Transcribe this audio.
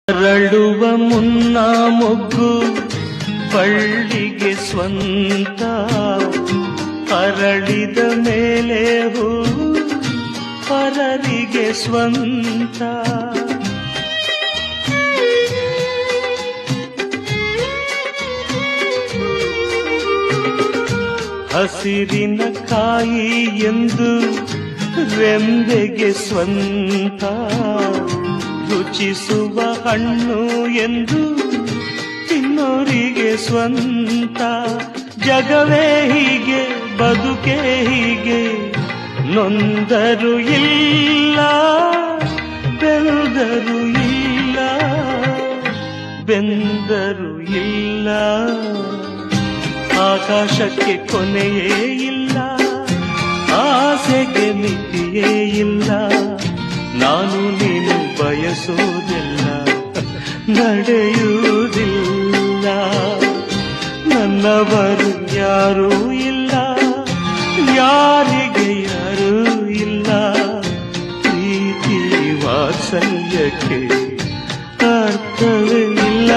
ಅರಳುವ ಮುನ್ನ ಮೊಗ್ಗು ಬಳ್ಳಿಗೆ ಸ್ವಂತ, ಅರಳಿದ ಮೇಲೆ ಹೂ ಪರರಿಗೆ ಸ್ವಂತ. ಹಸಿರಿನ ಕಾಯಿ ಎಂದು ರೆಂಬೆಗೆ ಸ್ವಂತ, ರುಚಿಸುವ ಹಣ್ಣು ಎಂದು ತಿನ್ನೋರಿಗೆ ಸ್ವಂತ. ಜಗವೇ ಹೀಗೆ, ಬದುಕೇ ಹೀಗೆ, ನೊಂದರು ಇಲ್ಲ ಬೆಂದರು ಇಲ್ಲ, ಬೆಂದರು ಇಲ್ಲ. ಆಕಾಶಕ್ಕೆ ಕೊನೆಯೇ ಇಲ್ಲ, ಆಸೆಗೆ ಮಿತಿಯೇ ಇಲ್ಲ. ನಾನು ನೀನು ಬಯಸೋದೆಲ್ಲ ನಡೆಯುವುದಿಲ್ಲ. ನನ್ನವರು ಯಾರೂ ಇಲ್ಲ, ಯಾರಿಗೆ ಯಾರೂ ಇಲ್ಲ. ಪ್ರೀತಿ ವಾತ್ಸಲ್ಯಕ್ಕೆ ಅರ್ಥವೇ ಇಲ್ಲ.